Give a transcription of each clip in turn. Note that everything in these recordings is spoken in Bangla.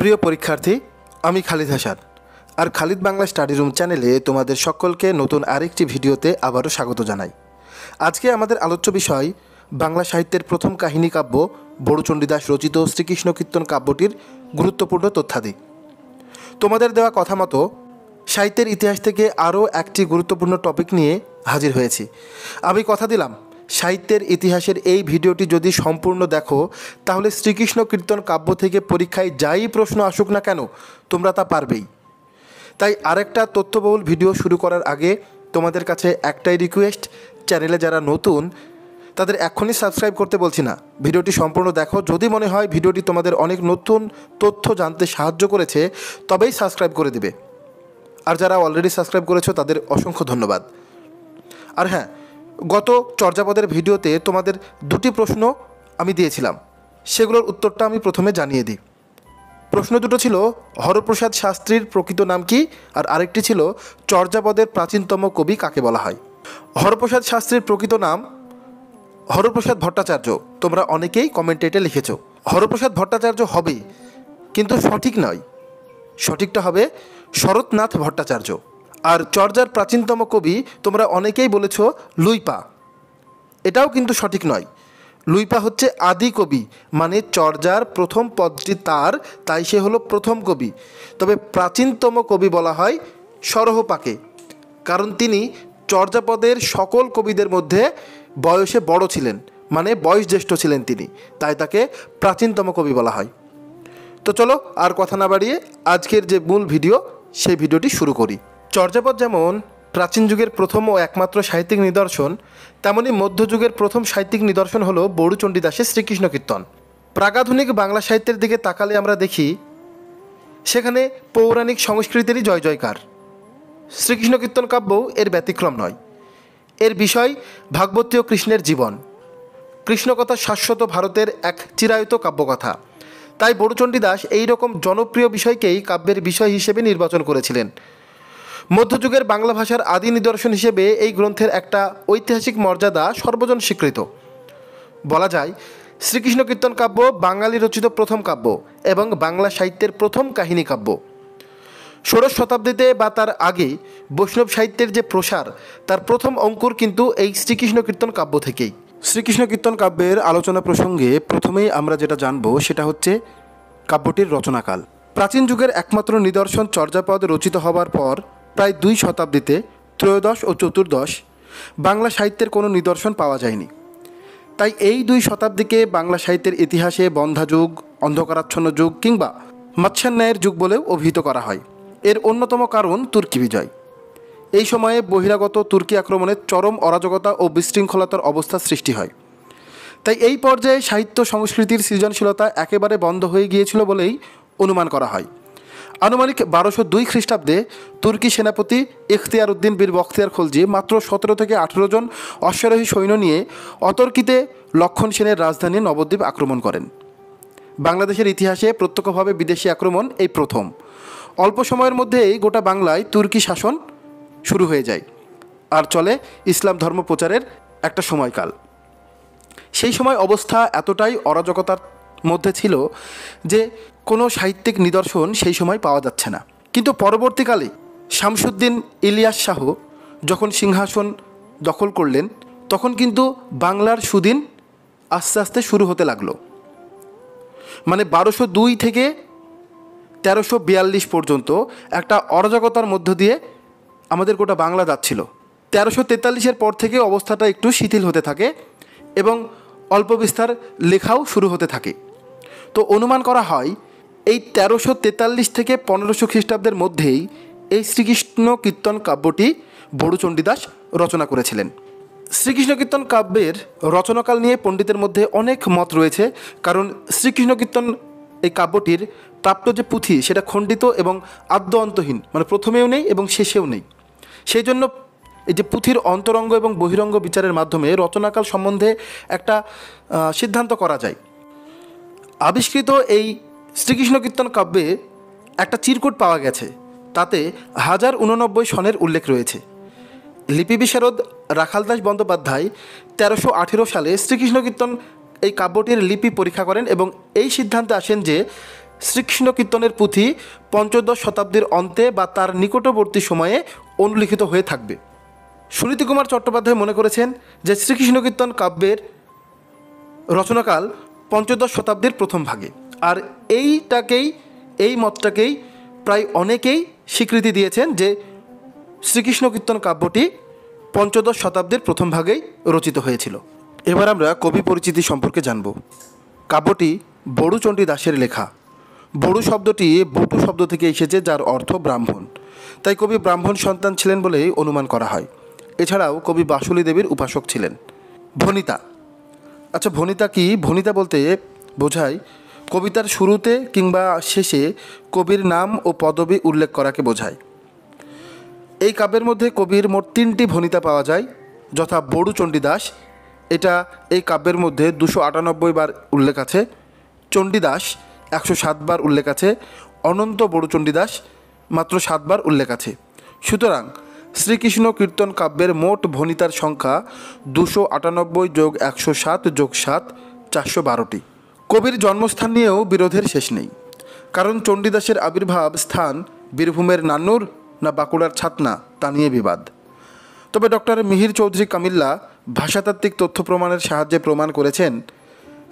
প্রিয় পরীক্ষার্থী, আমি খালিদ হাসান আর খালিদ বাংলা স্টাডি রুম চ্যানেলে তোমাদের সকলকে নতুন আরেকটি ভিডিওতে আবারও স্বাগত জানাই। আজকে আমাদের আলোচ্য বিষয় বাংলা সাহিত্যের প্রথম কাহিনী কাব্য বড়ুচণ্ডীদাস রচিত শ্রীকৃষ্ণ কীর্তন কাব্যটির গুরুত্বপূর্ণ তথ্যাদি। তোমাদের দেওয়া কথা মতো সাহিত্যের ইতিহাস থেকে আরও একটি গুরুত্বপূর্ণ টপিক নিয়ে হাজির হয়েছি। আমি কথা দিলাম, সাহিত্যের ইতিহাসের এই ভিডিওটি যদি সম্পূর্ণ দেখো তাহলে শ্রীকৃষ্ণ কীর্তন কাব্য থেকে পরীক্ষায় যাই প্রশ্ন আসুক না কেন তোমরা তা পারবেই। তাই আরেকটা তথ্যবহুল ভিডিও শুরু করার আগে তোমাদের কাছে একটাই রিকোয়েস্ট, চ্যানেলে যারা নতুন তাদের এখনই সাবস্ক্রাইব করতে বলছি না, ভিডিওটি সম্পূর্ণ দেখো। যদি মনে হয় ভিডিওটি তোমাদের অনেক নতুন তথ্য জানতে সাহায্য করেছে তবেই সাবস্ক্রাইব করে দেবে। আর যারা অলরেডি সাবস্ক্রাইব করেছো তাদের অসংখ্য ধন্যবাদ। আর হ্যাঁ, গত চর্যাপদের ভিডিওতে তোমাদের দুটি প্রশ্ন আমি দিয়েছিলাম, সেগুলোর উত্তরটা আমি প্রথমে জানিয়ে দিই। প্রশ্ন দুটো ছিল হরপ্রসাদ শাস্ত্রীর প্রকৃত নাম কি, আর আরেকটি ছিল চর্যাপদের প্রাচীনতম কবি কাকে বলা হয়। হরপ্রসাদ শাস্ত্রীর প্রকৃত নাম হরপ্রসাদ ভট্টাচার্য। তোমরা অনেকেই কমেন্টে এটা লিখেছো। হরপ্রসাদ ভট্টাচার্য হবে, কিন্তু সঠিক নয়, সঠিকটা হবে শরৎনাথ ভট্টাচার্য। আর চর্যার প্রাচীনতম কবি তোমরা অনেকেই বলেছ লুইপা, এটাও কিন্তু সঠিক নয়। লুইপা হচ্ছে আদি কবি, মানে চর্যার প্রথম পদটি তার, তাই সে হলো প্রথম কবি। তবে প্রাচীনতম কবি বলা হয় সরহপাকে, কারণ তিনি চর্যাপদের সকল কবিদের মধ্যে বয়সে বড় ছিলেন, মানে বয়োজ্যেষ্ঠ ছিলেন তিনি, তাই তাকে প্রাচীনতম কবি বলা হয়। তো চলো আর কথা না বাড়িয়ে আজকের যে মূল ভিডিও সেই ভিডিওটি শুরু করি। চর্যাপদ যেমন প্রাচীন যুগের প্রথম ও একমাত্র সাহিত্যিক নিদর্শন, তেমনি মধ্যযুগের প্রথম সাহিত্যিক নিদর্শন হলো বড়ুচণ্ডীদাসের শ্রীকৃষ্ণ কীর্তন। প্রাগাধুনিক বাংলা সাহিত্যের দিকে তাকালে আমরা দেখি সেখানে পৌরাণিক সংস্কৃতিরই জয় জয়কার। শ্রীকৃষ্ণ কীর্তন কাব্যও এর ব্যতিক্রম নয়। এর বিষয় ভাগবতীয় কৃষ্ণের জীবন, কৃষ্ণকথা শাশ্বত ভারতের এক চিরায়ত কাব্যকথা। তাই বড়ুচণ্ডীদাস এই রকম জনপ্রিয় বিষয়কেই কাব্যের বিষয় হিসেবে নির্বাচন করেছিলেন। মধ্যযুগের বাংলা ভাষার আদি নিদর্শন হিসেবে এই গ্রন্থের একটা ঐতিহাসিক মর্যাদা সর্বজন স্বীকৃত। বলা যায় শ্রীকৃষ্ণ কীর্তন কাব্য বাঙালি রচিত প্রথম কাব্য এবং বাংলা সাহিত্যের প্রথম কাহিনী কাব্য। ষোড়শ শতাব্দীতে বা তার আগে বৈষ্ণব সাহিত্যের যে প্রসার, তার প্রথম অঙ্কুর কিন্তু এই শ্রীকৃষ্ণ কীর্তন কাব্য থেকেই। শ্রীকৃষ্ণ কীর্তন কাব্যের আলোচনা প্রসঙ্গে প্রথমেই আমরা যেটা জানব সেটা হচ্ছে কাব্যটির রচনাকাল। প্রাচীন যুগের একমাত্র নিদর্শন চর্যাপদ রচিত হবার পর প্রায় 2 শতাব্দীতে ত্রয়োদশ ও চতুর্দশ বাংলা সাহিত্যের কোনো নিদর্শন পাওয়া যায়নি। তাই এই 2 শতাব্দীকে বাংলা সাহিত্যের ইতিহাসে বন্ধ্যা যুগ, অন্ধকারাচ্ছন্ন যুগ কিংবা মৎস্যান্যায়ের যুগ বলেও অভিহিত করা হয়। এর অন্যতম কারণ তুর্কি বিজয়। এই সময়ে বহিরাগত তুর্কি আক্রমণে চরম অরাজকতা ও বিশৃঙ্খলতার অবস্থা সৃষ্টি হয়। তাই এই পর্যায়ে সাহিত্য সংস্কৃতির সৃজনশীলতা একেবারে বন্ধ হয়ে গিয়েছিল বলেই অনুমান করা হয়। আনুমানিক 1202 খ্রিস্টাব্দে তুর্কি সেনাপতি ইখতিয়ার উদ্দিন বীর বখতিয়ার খলজি মাত্র 17 থেকে 18 জন অশ্বারোহী সৈন্য নিয়ে অতর্কিতে লক্ষণ সেনের রাজধানী নবদ্বীপ আক্রমণ করেন। বাংলাদেশের ইতিহাসে প্রত্যক্ষভাবে বিদেশি আক্রমণ এই প্রথম। অল্প সময়ের মধ্যেই গোটা বাংলায় তুর্কি শাসন শুরু হয়ে যায় আর চলে ইসলাম ধর্ম প্রচারের একটা সময়কাল। সেই সময় অবস্থা এতটাই অরাজকতার মধ্যে ছিল যে কোনো সাহিত্যিক নিদর্শন সেই সময় পাওয়া যাচ্ছে না। কিন্তু পরবর্তীকালে শামসুদ্দিন ইলিয়াস শাহ যখন সিংহাসন দখল করলেন তখন কিন্তু বাংলার সুদিন আস্তে আস্তে শুরু হতে লাগলো। মানে 1202 থেকে 1342 পর্যন্ত একটা অরাজকতার মধ্য দিয়ে আমাদের গোটা বাংলা যাচ্ছিল। 1343-এর পর থেকে অবস্থাটা একটু শিথিল হতে থাকে এবং অল্প বিস্তার লেখাও শুরু হতে থাকে। তো অনুমান করা হয় এই 1343 থেকে 1500 খ্রিস্টাব্দের মধ্যেই এই শ্রীকৃষ্ণ কীর্তন কাব্যটি বড়ুচণ্ডীদাস রচনা করেছিলেন। শ্রীকৃষ্ণ কীর্তন কাব্যের রচনাকাল নিয়ে পণ্ডিতের মধ্যে অনেক মত রয়েছে, কারণ শ্রীকৃষ্ণ কীর্তন এই কাব্যটির প্রাপ্ত যে পুঁথি সেটা খণ্ডিত এবং আদ্য অন্তহীন, মানে প্রথমেও নেই এবং শেষেও নেই। সেই জন্য এই যে পুঁথির অন্তরঙ্গ এবং বহিরঙ্গ বিচারের মাধ্যমে রচনাকাল সম্বন্ধে একটা সিদ্ধান্ত করা যায়। আবিষ্কৃত এই শ্রীকৃষ্ণ কীর্তন কাব্যে একটা চিরকুট পাওয়া গেছে, তাতে 1089 সনের উল্লেখ রয়েছে। লিপি বিশারদ রাখালদাস বন্দ্যোপাধ্যায় 1318 সালে শ্রীকৃষ্ণ কীর্তন এই কাব্যটির লিপি পরীক্ষা করেন এবং এই সিদ্ধান্তে আসেন যে শ্রীকৃষ্ণ কীর্তনের পুঁথি পঞ্চদশ শতাব্দীর অন্তে বা তার নিকটবর্তী সময়ে অনুলিখিত হয়ে থাকবে। সুনীতি কুমার চট্টোপাধ্যায় মনে করেছেন যে শ্রীকৃষ্ণ কীর্তন কাব্যের রচনাকাল পঞ্চদশ শতাব্দীর প্রথম ভাগে, আর এই মতটাকেই প্রায় অনেকেই স্বীকৃতি দিয়েছেন যে শ্রীকৃষ্ণ কীর্তন কাব্যটি পঞ্চদশ শতাব্দীর প্রথম ভাগেই রচিত হয়েছিল। এবার আমরা কবি পরিচিতি সম্পর্কে জানব। কাব্যটি বড়ুচণ্ডী দাসের লেখা। বড়ু শব্দটি বটু শব্দ থেকে এসেছে, যার অর্থ ব্রাহ্মণ, তাই কবি ব্রাহ্মণ সন্তান ছিলেন বলেই অনুমান করা হয়। এছাড়াও কবি বাসুলী দেবীর উপাসক ছিলেন। ভণিতা। আচ্ছা, ভণিতা কি? ভণিতা বলতে বোঝায় কবিতার শুরুতে কিংবা শেষে কবির নাম ও পদবি উল্লেখ করাকে বোঝায়। এই কাব্যের মধ্যে কবির মোট 3টি ভণিতা পাওয়া যায়, যথা বড়ুচণ্ডী দাস, এটা এই কাব্যের মধ্যে 298 বার উল্লেখ আছে। চণ্ডীদাস 107 বার উল্লেখ আছে। অনন্ত বড়ুচণ্ডী দাস মাত্র 7 বার উল্লেখ আছে। সুতরাং শ্রীকৃষ্ণ কীর্তন কাব্যের মোট ভণিতার সংখ্যা 298 যোগ 107 যোগ 7, 412টি। কবির জন্মস্থান নিয়েও বিরোধের শেষ নেই, কারণ চণ্ডীদাসের আবির্ভাব স্থান বীরভূমের নান্নুর না বাঁকুড়ার ছাতনা তা নিয়ে বিবাদ। তবে ডক্টর মিহির চৌধুরী কামিল্লা ভাষাতাত্ত্বিক তথ্য প্রমাণের সাহায্যে প্রমাণ করেছেন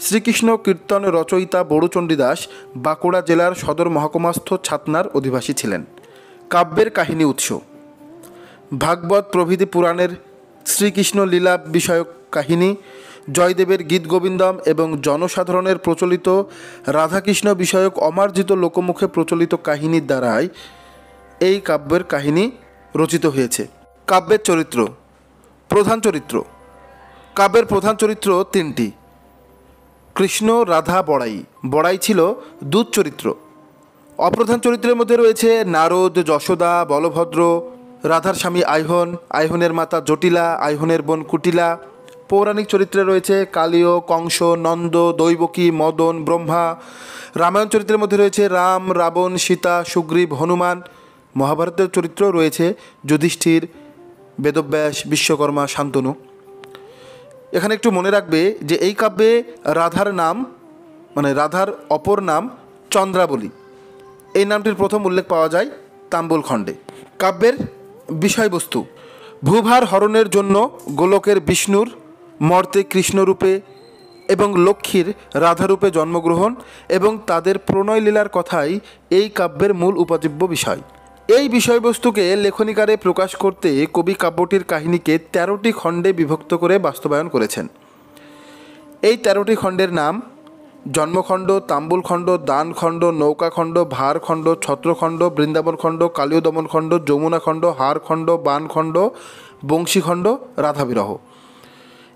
শ্রীকৃষ্ণ কীর্তন রচয়িতা বড়ুচণ্ডী দাস বাঁকুড়া জেলার সদর মহকুমাস্থ ছাতনার অধিবাসী ছিলেন। কাব্যের কাহিনী উৎস: ভাগবত প্রভৃতি পুরাণের শ্রীকৃষ্ণ লীলা বিষয়ক কাহিনী, জয়দেবের গীত গোবিন্দম এবং জনসাধারণের প্রচলিত রাধাকৃষ্ণ বিষয়ক অমার্জিত লোকমুখে প্রচলিত কাহিনীর দ্বারাই এই কাব্যের কাহিনী রচিত হয়েছে। কাব্যের চরিত্র: প্রধান চরিত্র। কাব্যের প্রধান চরিত্র 3টি: কৃষ্ণ, রাধা, বড়াই। বড়াই ছিল দূত চরিত্র। অপ্রধান চরিত্রের মধ্যে রয়েছে নারদ, যশোদা, বলভদ্র, রাধার স্বামী আইহন, আইহনের মাতা জটিলা, আইহনের বোন কুটিলা। পৌরাণিক চরিত্রে রয়েছে কালীয়, কংস, নন্দ, দৈবকী, মদন, ব্রহ্মা। রামায়ণ চরিত্রের মধ্যে রয়েছে রাম, রাবণ, সীতা, সুগ্রীব, হনুমান। মহাভারতের চরিত্র রয়েছে যুধিষ্ঠির, বেদব্যাস, বিশ্বকর্মা, শান্তনু। এখানে একটু মনে রাখবে যে এই কাব্যে রাধার নাম রাধার অপর নাম চন্দ্রাবলী। এই নামটির প্রথম উল্লেখ পাওয়া যায় তাম্বুল খণ্ডে। কাব্যের বিষয়বস্তু: ভূভার হরণের জন্য গোলকের বিষ্ণুর মর্তে কৃষ্ণরূপে এবং লক্ষ্মীর রাধারূপে জন্মগ্রহণ এবং তাদের প্রণয় লীলার কথাই এই কাব্যের মূল উপজীব্য বিষয়। এই বিষয়বস্তুকে লেখনীকারে প্রকাশ করতে কবি কাব্যটির কাহিনীকে 13টি খণ্ডে বিভক্ত করে বাস্তবায়ন করেছেন। এই 13টি খণ্ডের নাম: জন্মখণ্ড, তাম্বুলখণ্ড, দানখণ্ড, নৌকাখণ্ড, ভারখণ্ড, ছত্রখণ্ড, বৃন্দাবনখণ্ড, কালীয় দমনখণ্ড, যমুনাখণ্ড, হারখণ্ড, বানখণ্ড, বংশীখণ্ড, রাধাবিরহ।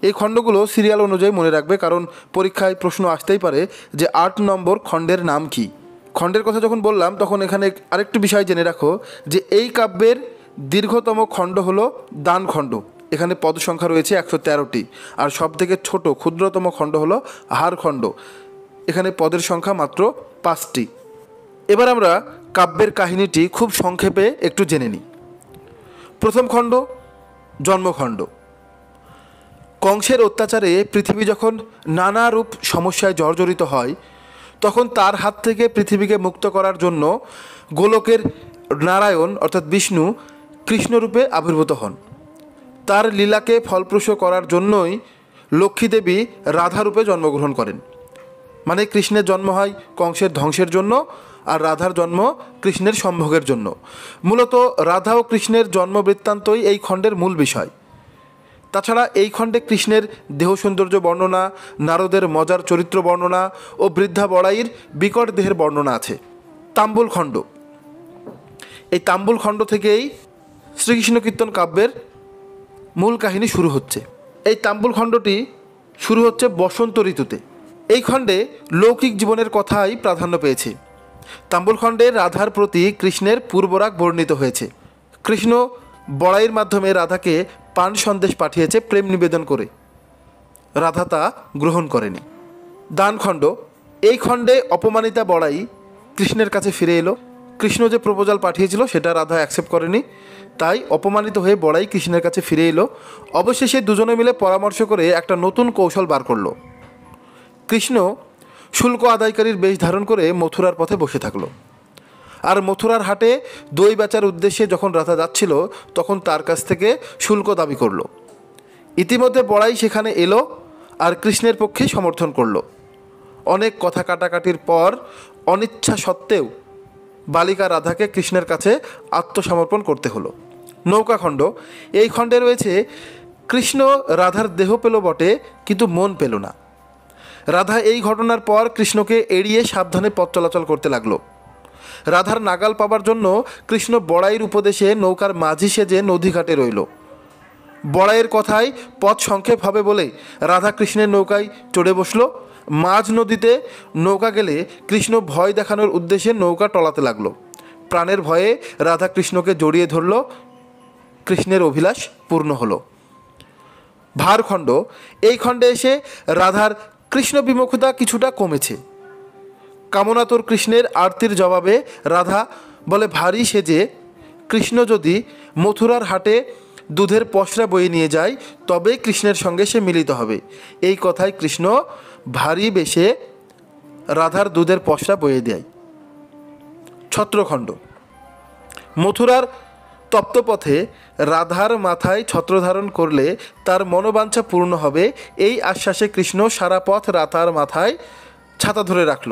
এই খণ্ডগুলো সিরিয়াল অনুযায়ী মনে রাখবে, কারণ পরীক্ষায় প্রশ্ন আসতেই পারে যে 8 নম্বর খণ্ডের নাম কি। খণ্ডের কথা যখন বললাম তখন এখানে আরেকটু বিষয় জেনে রাখো যে এই কাব্যের দীর্ঘতম খণ্ড হলো দানখণ্ড। এখানে পদ সংখ্যা রয়েছে 113টি। আর সবথেকে ছোট ক্ষুদ্রতম খণ্ড হলো হারখণ্ড। এখানে পদের সংখ্যা মাত্র 5টি। এবার আমরা কাব্যের কাহিনীটি খুব সংক্ষেপে একটু জেনে নিই। প্রথম খণ্ড জন্মখণ্ড। কংসের অত্যাচারে পৃথিবী যখন নানা রূপ সমস্যায় জর্জরিত হয়, তখন তার হাত থেকে পৃথিবীকে মুক্ত করার জন্য গোলকের নারায়ণ অর্থাৎ বিষ্ণু কৃষ্ণরূপে আবির্ভূত হন। তার লীলাকে ফলপ্রসূ করার জন্যই লক্ষ্মীদেবী রাধারূপে জন্মগ্রহণ করেন। মানে কৃষ্ণের জন্ম হয় কংসের ধ্বংসের জন্য, আর রাধার জন্ম কৃষ্ণের সম্ভোগের জন্য। মূলত রাধা ও কৃষ্ণের জন্ম বৃত্তান্তই এই খণ্ডের মূল বিষয়। তাছাড়া এই খণ্ডে কৃষ্ণের দেহ সৌন্দর্য বর্ণনা, নারদের মজার চরিত্র বর্ণনা ও বৃদ্ধা বড়াইয়ের বিকট দেহের বর্ণনা আছে। তাম্বুল খণ্ড। এই তাম্বুল খণ্ড থেকেই শ্রীকৃষ্ণ কীর্তন কাব্যের মূল কাহিনী শুরু হচ্ছে। এই তাম্বুল খণ্ডটি শুরু হচ্ছে বসন্ত ঋতুতে। এই খণ্ডে লৌকিক জীবনের কথাই প্রাধান্য পেয়েছে। তাম্বুল খণ্ডে রাধার প্রতি কৃষ্ণের পূর্বরাগ বর্ণিত হয়েছে। কৃষ্ণ বড়াইয়ের মাধ্যমে রাধাকে পান সন্দেশ পাঠিয়েছে প্রেম নিবেদন করে, রাধা তা গ্রহণ করেনি। দানখণ্ড। এই খণ্ডে অপমানিতা বড়াই কৃষ্ণের কাছে ফিরে এলো। কৃষ্ণ যে প্রপোজাল পাঠিয়েছিল সেটা রাধা অ্যাকসেপ্ট করেনি, তাই অপমানিত হয়ে বড়াই কৃষ্ণের কাছে ফিরে এলো। অবশেষে দুজনে মিলে পরামর্শ করে একটা নতুন কৌশল বার করলো। কৃষ্ণ শুল্ক আদায়কারীর বেশ ধারণ করে মথুরার পথে বসে থাকলো। আর মথুরার হাটে দই বেচার উদ্দেশ্যে যখন রাধা যাচ্ছিল তখন তার কাছ থেকে শুল্ক দাবি করলো। ইতিমধ্যে বড়াই সেখানে এলো আর কৃষ্ণের পক্ষে সমর্থন করলো। অনেক কথা কাটাকাটির পর অনিচ্ছা সত্ত্বেও বালিকা রাধাকে কৃষ্ণের কাছে আত্মসমর্পণ করতে হলো। নৌকাখণ্ড, এই খণ্ডে রয়েছে কৃষ্ণ রাধার দেহ পেল বটে কিন্তু মন পেল না। রাধা এই ঘটনার পর কৃষ্ণকে এড়িয়ে সাবধানে পথ চলাচল করতে লাগলো। রাধার নাগাল পাবার জন্য কৃষ্ণ বড়াইয়ের উপদেশে নৌকার মাঝি সেজে নদীঘাটে রইল। বড়াইয়ের কথায় পথ সংক্ষেপ হবে বলে রাধা কৃষ্ণের নৌকায় চড়ে বসল। মাঝ নদীতে নৌকা গেলে কৃষ্ণ ভয় দেখানোর উদ্দেশ্যে নৌকা টলাতে লাগলো। প্রাণের ভয়ে রাধা কৃষ্ণকে জড়িয়ে ধরল। কৃষ্ণের অভিলাষ পূর্ণ হলো। ভারখণ্ড, এই খণ্ডে এসে রাধার কৃষ্ণ বিমুখতা কিছুটা কমেছে। কামনাতুর কৃষ্ণের আরতির জবাবে রাধা বলে ভারী সেজে কৃষ্ণ যদি মথুরার হাটে দুধের পসরা বয়ে নিয়ে যায় তবেই কৃষ্ণের সঙ্গে সে মিলিত হবে। এই কথায় কৃষ্ণ ভারী বেশে রাধার দুধের পসরা বয়ে দেয়। ছত্রখণ্ড, মথুরার তপ্তপথে রাধার মাথায় ছত্র ধারণ করলে তার মনোবাঞ্ছা পূর্ণ হবে, এই আশ্বাসে কৃষ্ণ সারা পথ রাধার মাথায় ছাতা ধরে রাখল।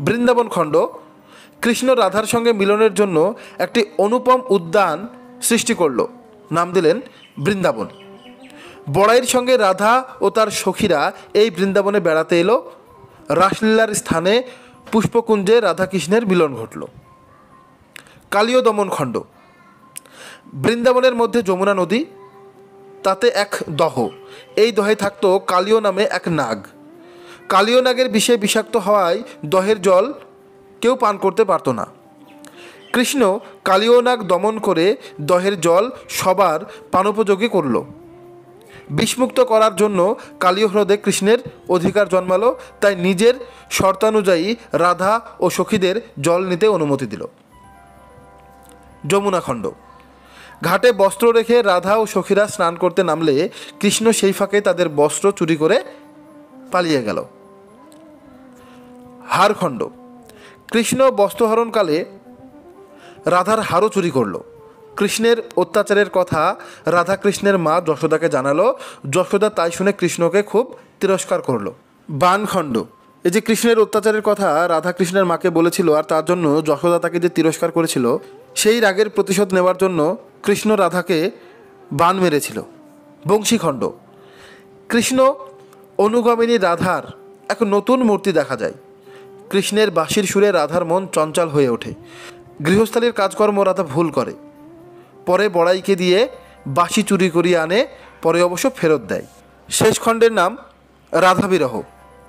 বৃন্দাবন খণ্ড, কৃষ্ণ রাধার সঙ্গে মিলনের জন্য একটি অনুপম উদ্যান সৃষ্টি করল, নাম দিলেন বৃন্দাবন। বড়াইয়ের সঙ্গে রাধা ও তার সখীরা এই বৃন্দাবনে বেড়াতে এলো। রাসলীলার স্থানে পুষ্পকুঞ্জে রাধাকৃষ্ণের মিলন ঘটল। কালীয় দমন খণ্ড, বৃন্দাবনের মধ্যে যমুনা নদী, তাতে এক দহ। এই দহে থাকত কালীয় নামে এক নাগ। কালীয় নাগের বিষে বিষাক্ত হওয়ায় দহের জল কেউ পান করতে পারত না। কৃষ্ণ কালীয় নাগ দমন করে দহের জল সবার পানোপযোগী করল। বিষমুক্ত করার জন্য কালীয় হ্রদে কৃষ্ণের অধিকার জন্মালো, তাই নিজের শর্তানুযায়ী রাধা ও সখীদের জল নিতে অনুমতি দিল। যমুনাখণ্ড, ঘাটে বস্ত্র রেখে রাধা ও সখীরা স্নান করতে নামলে কৃষ্ণ সেই ফাঁকে তাদের বস্ত্র চুরি করে পালিয়ে গেল। হারখণ্ড, কৃষ্ণ বস্ত্রহরণকালে রাধার হারও চুরি করল। কৃষ্ণের অত্যাচারের কথা রাধা কৃষ্ণের মা যশোদাকে জানালো। যশোদা তাই শুনে কৃষ্ণকে খুব তিরস্কার করলো। বাণখণ্ড, এই যে কৃষ্ণের অত্যাচারের কথা রাধা কৃষ্ণের মাকে বলেছিল আর তার জন্য যশোদা তাকে যে তিরস্কার করেছিল, সেই রাগের প্রতিশোধ নেওয়ার জন্য কৃষ্ণ রাধাকে বাণ মেরেছিল। বংশীখণ্ড, কৃষ্ণ অনুগামিনী রাধার এক নতুন মূর্তি দেখা যায়। কৃষ্ণের বাঁশির সুরে রাধার মন চঞ্চল হয়ে ওঠে। গৃহস্থালীর কাজকর্ম রাধা ভুল করে, পরে বড়াইকে দিয়ে বাঁশি চুরি করিয়ে আনে, পরে অবশ্য ফেরত দেয়। শেষ খণ্ডের নাম রাধা বিরহ।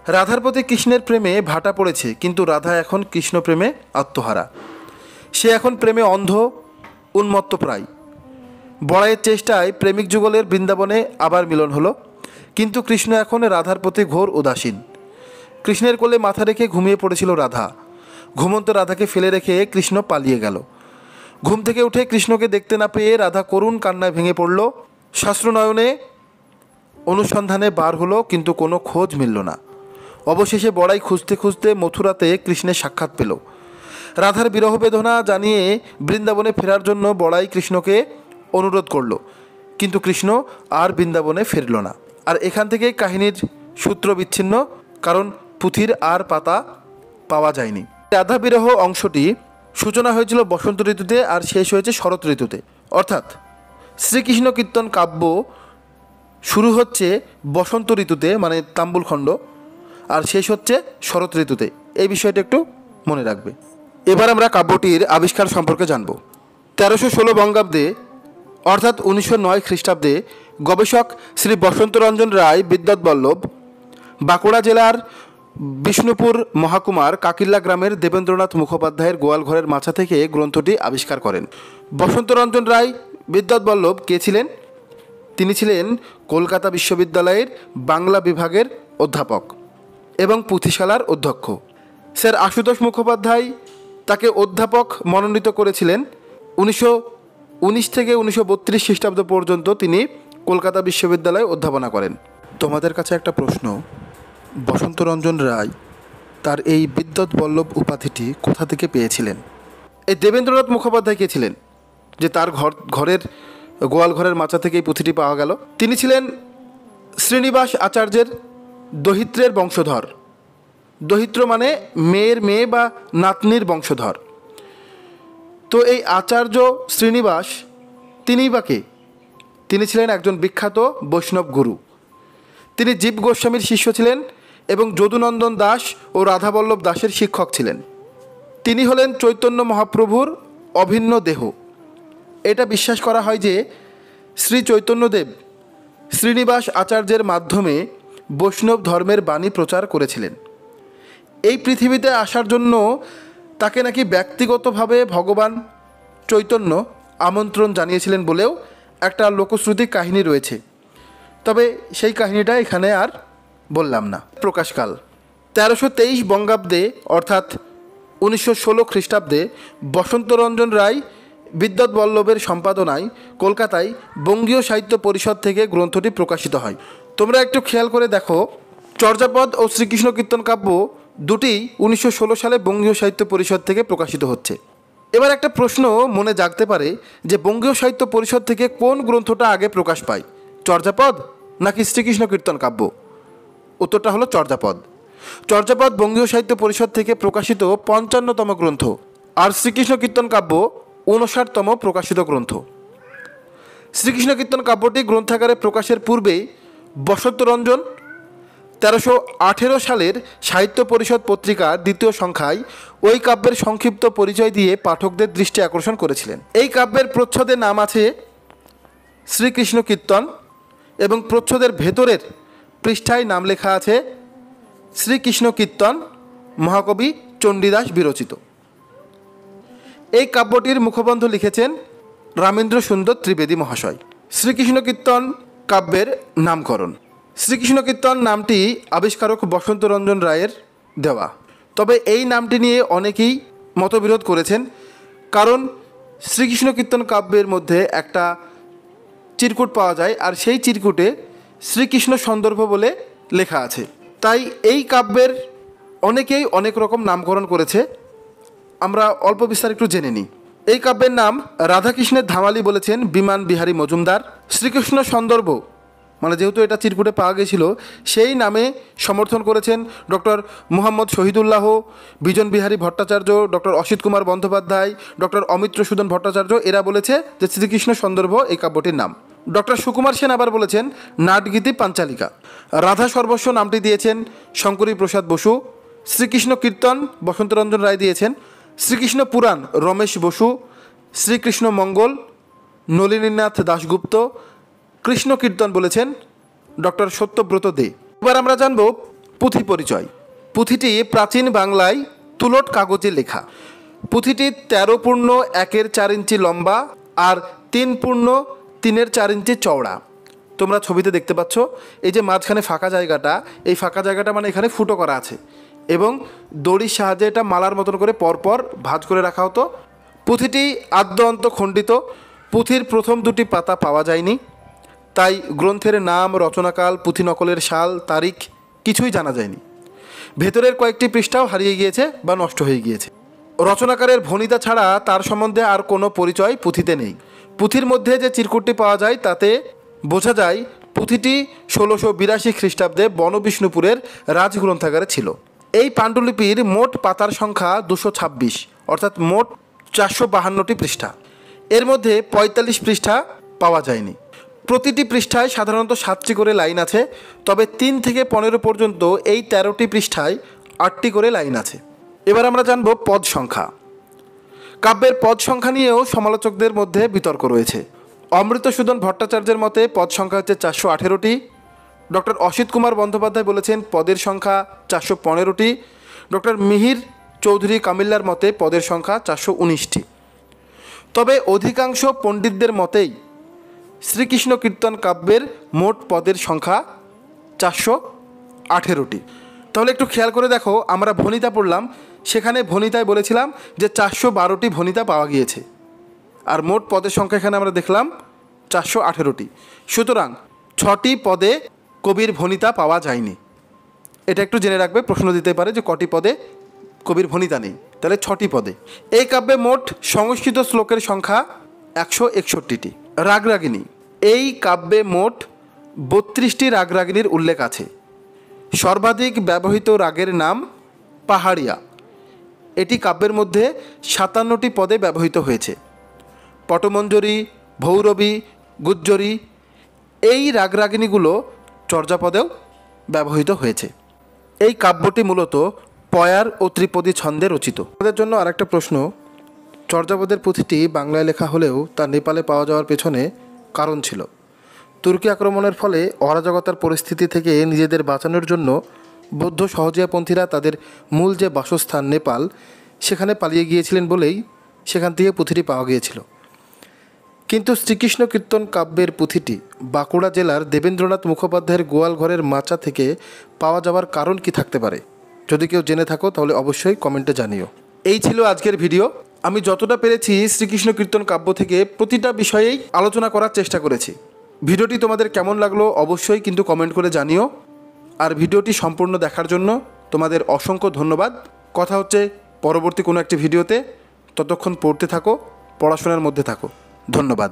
রাধার প্রতি কৃষ্ণের প্রেমে ভাটা পড়েছে, কিন্তু রাধা এখন কৃষ্ণ প্রেমে আত্মহারা। সে এখন প্রেমে অন্ধ, উন্মত্ত প্রায়। বড়াইয়ের চেষ্টায় প্রেমিক যুগলের বৃন্দাবনে আবার মিলন হলো, কিন্তু কৃষ্ণ এখন রাধার প্রতি ঘোর উদাসীন। কৃষ্ণের কোলে মাথা রেখে ঘুমিয়ে পড়েছিল রাধা। ঘুমন্ত রাধাকে ফেলে রেখে কৃষ্ণ পালিয়ে গেল। ঘুম থেকে উঠে কৃষ্ণকে দেখতে না পেয়ে রাধা করুণ কান্নায় ভেঙে পড়ল। শাস্ত্রনয়নে অনুসন্ধানে বার হলো, কিন্তু কোনো খোঁজ মিলল না। অবশেষে বড়াই খুঁজতে খুঁজতে মথুরাতে কৃষ্ণের সাক্ষাৎ পেল। রাধার বিরহ বেদনা জানিয়ে বৃন্দাবনে ফেরার জন্য বড়াই কৃষ্ণকে অনুরোধ করল, কিন্তু কৃষ্ণ আর বৃন্দাবনে ফিরল না। আর এখান থেকেই কাহিনীর সূত্র বিচ্ছিন্ন, কারণ পুঁথির আর পাতা পাওয়া যায়নি। রাধা বিরহ অংশটি সূচনা হয়েছিল বসন্ত ঋতুতে আর শেষ হয়েছে শরৎ ঋতুতে। অর্থাৎ শ্রীকৃষ্ণ কীর্তন কাব্য শুরু হচ্ছে বসন্ত ঋতুতে, মানে তাম্বুলখণ্ড, আর শেষ হচ্ছে শরৎ ঋতুতে। এই বিষয়টা একটু মনে রাখবে। এবার আমরা কাব্যটির আবিষ্কার সম্পর্কে জানব। 1316 বঙ্গাব্দে অর্থাৎ 1909 খ্রিস্টাব্দে গবেষক শ্রী বসন্তরঞ্জন রায় বিদ্যুৎ বল্লভ বাঁকুড়া জেলার বিষ্ণুপুর মহাকুমার কাকিল্লা গ্রামের দেবেন্দ্রনাথ মুখোপাধ্যায়ের গোয়ালঘরের মাচা থেকে গ্রন্থটি আবিষ্কার করেন। বসন্তরঞ্জন রায় বিদ্যুৎ বল্লভ কে ছিলেন? তিনি ছিলেন কলকাতা বিশ্ববিদ্যালয়ের বাংলা বিভাগের অধ্যাপক এবং পুঁথিশালার অধ্যক্ষ। স্যার আশুতোষ মুখোপাধ্যায় তাকে অধ্যাপক মনোনীত করেছিলেন। 1919 থেকে 1932 খ্রিস্টাব্দ পর্যন্ত তিনি কলকাতা বিশ্ববিদ্যালয়ে অধ্যাপনা করেন। তোমাদের কাছে একটা প্রশ্ন, বসন্তরঞ্জন রায় তার এই বিদ্যুৎ বল্লভ উপাধিটি কোথা থেকে পেয়েছিলেন? এই দেবেন্দ্রনাথ মুখোপাধ্যায় কে ছিলেন যে তার ঘরের গোয়াল ঘরের মাচা থেকে এই পুঁথিটি পাওয়া গেল? তিনি ছিলেন শ্রীনিবাস আচার্যের দহিত্রের বংশধর। দহিত্র মানে মেয়ের মেয়ে বা নাতনির বংশধর। তো এই আচার্য শ্রীনিবাস তিনিই বা কে? তিনি ছিলেন একজন বিখ্যাত বৈষ্ণব গুরু। তিনি জীব গোস্বামীর শিষ্য ছিলেন এবং যদুনন্দন দাস ও রাধাবল্লভ দাসের শিক্ষক ছিলেন। তিনি হলেন চৈতন্য মহাপ্রভুর অভিন্ন দেহ। এটা বিশ্বাস করা হয় যে শ্রী চৈতন্যদেব শ্রীনিবাস আচার্যের মাধ্যমে বৈষ্ণব ধর্মের বাণী প্রচার করেছিলেন। এই পৃথিবীতে আসার জন্য তাকে নাকি ব্যক্তিগতভাবে ভগবান চৈতন্য আমন্ত্রণ জানিয়েছিলেন বলেও একটা লোকশ্রুতি কাহিনী রয়েছে। তবে সেই কাহিনীটা এখানে আর বললাম না। প্রকাশকাল 1323 বঙ্গাব্দে অর্থাৎ 1916 খ্রিস্টাব্দে বসন্তরঞ্জন রায় বিদ্যুৎ বল্লভের সম্পাদনায় কলকাতায় বঙ্গীয় সাহিত্য পরিষদ থেকে গ্রন্থটি প্রকাশিত হয়। তোমরা একটু খেয়াল করে দেখো, চর্যাপদ ও শ্রীকৃষ্ণ কীর্তন কাব্য দুটি 1916 সালে বঙ্গীয় সাহিত্য পরিষদ থেকে প্রকাশিত হচ্ছে। এবার একটা প্রশ্ন মনে জাগতে পারে যে বঙ্গীয় সাহিত্য পরিষদ থেকে কোন গ্রন্থটা আগে প্রকাশ পায়, চর্যাপদ নাকি শ্রীকৃষ্ণ কীর্তন কাব্য? উত্তরটা হলো চর্যাপদ। চর্যাপদ বঙ্গীয় সাহিত্য পরিষদ থেকে প্রকাশিত 55তম গ্রন্থ, আর শ্রীকৃষ্ণ কীর্তন কাব্য 59তম প্রকাশিত গ্রন্থ। শ্রীকৃষ্ণ কীর্তন কাব্যটি গ্রন্থাগারে প্রকাশের পূর্বে বসন্তরঞ্জন 1318 সালের সাহিত্য পরিষদ পত্রিকার দ্বিতীয় সংখ্যায় ওই কাব্যের সংক্ষিপ্ত পরিচয় দিয়ে পাঠকদের দৃষ্টি আকর্ষণ করেছিলেন। এই কাব্যের প্রচ্ছদে নাম আছে শ্রীকৃষ্ণ কীর্তন এবং প্রচ্ছদের ভেতরের পৃষ্ঠায় নাম লেখা আছে শ্রীকৃষ্ণ কীর্তন মহাকবি চণ্ডীদাস বিরচিত। এই কাব্যটির মুখবন্ধ লিখেছেন রামেন্দ্র সুন্দর ত্রিবেদী মহাশয়। শ্রীকৃষ্ণ কীর্তন কাব্যের নামকরণ। শ্রীকৃষ্ণ কীর্তন নামটি আবিষ্কারক বসন্তরঞ্জন রায়ের দেওয়া। তবে এই নামটি নিয়ে অনেকেই মতবিরোধ করেছেন, কারণ শ্রীকৃষ্ণ কীর্তন কাব্যের মধ্যে একটা চিরকুট পাওয়া যায়, আর সেই চিরকুটে শ্রীকৃষ্ণ সন্দর্ভ বলে লেখা আছে। তাই এই কাব্যের অনেকেই অনেক রকম নামকরণ করেছে। আমরা অল্প বিস্তার একটু জেনে নিই। এই কাব্যের নাম রাধাকৃষ্ণের ধামালি বলেছেন বিমান বিহারী মজুমদার। শ্রীকৃষ্ণ সন্দর্ভ মানে যেহেতু এটা চিরকুটে পাওয়া গেছিল, সেই নামে সমর্থন করেছেন ডক্টর মুহাম্মদ শহীদুল্লাহ, বিজন বিহারী ভট্টাচার্য, ডক্টর অসিত কুমার বন্দ্যোপাধ্যায়, ডক্টর অমিত্রসূদন ভট্টাচার্য। এরা বলেছে যে শ্রীকৃষ্ণ সন্দর্ভ এই কাব্যটির নাম। ডক্টর সুকুমার সেন আবার বলেছেন নাটগীতি পাঞ্চালিকা। রাধা সর্বস্ব নামটি দিয়েছেন শঙ্করী প্রসাদ বসু। শ্রীকৃষ্ণ কীর্তন বসন্তরঞ্জন রায় দিয়েছেন। শ্রীকৃষ্ণ পুরাণ রমেশ বসু। শ্রীকৃষ্ণ মঙ্গল নলিনীনাথ দাশগুপ্ত। কৃষ্ণ কীর্তন বলেছেন ডক্টর সত্যব্রত দে। এবার আমরা জানব পুঁথি পরিচয়। পুঁথিটি প্রাচীন বাংলায় তুলট কাগজে লেখা। পুঁথিটি 13.1 ইঞ্চি লম্বা আর 3.3 ইঞ্চি চওড়া। তোমরা ছবিতে দেখতে পাচ্ছ এই যে মাঝখানে ফাঁকা জায়গাটা, এই ফাঁকা জায়গাটা মানে এখানে ফুটো করা আছে এবং দড়ির সাহায্যে এটা মালার মতন করে পরপর ভাঁজ করে রাখা হতো। পুঁথিটি আদ্য অন্ত খণ্ডিত। পুঁথির প্রথম দুটি পাতা পাওয়া যায়নি, তাই গ্রন্থের নাম, রচনাকাল, পুঁথি নকলের সাল, তারিখ কিছুই জানা যায়নি। ভেতরের কয়েকটি পৃষ্ঠাও হারিয়ে গিয়েছে বা নষ্ট হয়ে গিয়েছে। রচনাকারের ভণিতা ছাড়া তার সম্বন্ধে আর কোনো পরিচয় পুঁথিতে নেই। পুঁথির মধ্যে যে চিরকুটটি পাওয়া যায় তাতে বোঝা যায় পুঁথিটি 1682 খ্রিস্টাব্দে বনবিষ্ণুপুরের রাজগ্রন্থাগারে ছিল। এই পাণ্ডুলিপির মোট পাতার সংখ্যা 226, অর্থাৎ মোট 452টি পৃষ্ঠা। এর মধ্যে 45 পৃষ্ঠা পাওয়া যায়নি। প্রতিটি পৃষ্ঠায় সাধারণত 7টি করে লাইন আছে, তবে 3 থেকে 15 পর্যন্ত এই 13টি পৃষ্ঠায় 8টি করে লাইন আছে। এবার আমরা জানব পদ সংখ্যা। কাব্যের পদ সংখ্যা নিয়েও সমালোচকদের মধ্যে বিতর্ক রয়েছে। অমৃতসূদন ভট্টাচার্যের মতে পদ সংখ্যা হচ্ছে 418টি। ডক্টর অসিত কুমার বন্দ্যোপাধ্যায় বলেছেন পদের সংখ্যা 415টি। ডক্টর মিহির চৌধুরী কামিল্লার মতে পদের সংখ্যা 419টি। তবে অধিকাংশ পণ্ডিতদের মতেই শ্রীকৃষ্ণ কীর্তন কাব্যের মোট পদের সংখ্যা 418টি। তাহলে একটু খেয়াল করে দেখো, আমরা ভণিতা পড়লাম, সেখানে ভণিতায় বলেছিলাম যে 412টি ভণিতা পাওয়া গিয়েছে, আর মোট পদের সংখ্যা এখানে আমরা দেখলাম 418টি। সুতরাং 6টি পদে কবির ভণিতা পাওয়া যায়নি। এটা একটু জেনে রাখবে, প্রশ্ন দিতে পারে যে কটি পদে কবির ভণিতা নেই, তাহলে 6টি পদে। এই কাব্যে মোট সংস্কৃত শ্লোকের সংখ্যা 161টি। রাগরাগিনী, এই কাব্যে মোট 32টি রাগরাগিনীর উল্লেখ আছে। সর্বাধিক ব্যবহৃত রাগের নাম পাহাড়িয়া, এটি কাব্যের মধ্যে 57টি পদে ব্যবহৃত হয়েছে। পটমঞ্জরি, ভৈরবী, গুজ্জরী এই রাগরাগিনীগুলো চর্যাপদেও ব্যবহৃত হয়েছে। এই কাব্যটি মূলত পয়ার ও ত্রিপদী ছন্দে রচিত। আমাদের জন্য আরেকটা প্রশ্ন, চর্যাপদের পুঁথিটি বাংলায় লেখা হলেও তা নেপালে পাওয়া যাওয়ার পেছনে কারণ ছিল। তুর্কি আক্রমণের ফলে অরাজকতার পরিস্থিতি থেকে নিজেদের বাঁচানোর জন্য বৌদ্ধ সহজিয়াপন্থীরা তাদের মূল যে বাসস্থান নেপাল সেখানে পালিয়ে গিয়েছিলেন বলেই সেখান থেকে পুঁথিটি পাওয়া গিয়েছিল। কিন্তু শ্রীকৃষ্ণ কীর্তন কাব্যের পুঁথিটি বাঁকুড়া জেলার দেবেন্দ্রনাথ মুখোপাধ্যায়ের গোয়ালঘরের মাচা থেকে পাওয়া যাওয়ার কারণ কি থাকতে পারে? যদি কেউ জেনে থাকো তাহলে অবশ্যই কমেন্টে জানিও। এই ছিল আজকের ভিডিও। আমি যতটা পেরেছি শ্রীকৃষ্ণ কীর্তন কাব্য থেকে প্রতিটা বিষয়েই আলোচনা করার চেষ্টা করেছি। ভিডিওটি তোমাদের কেমন লাগলো অবশ্যই কিন্তু কমেন্ট করে জানিও। আর ভিডিওটি সম্পূর্ণ দেখার জন্য তোমাদের অসংখ্য ধন্যবাদ। কথা হচ্ছে পরবর্তী কোনো একটি ভিডিওতে। ততক্ষণ পড়তে থাকো, পড়াশোনার মধ্যে থাকো। ধন্যবাদ।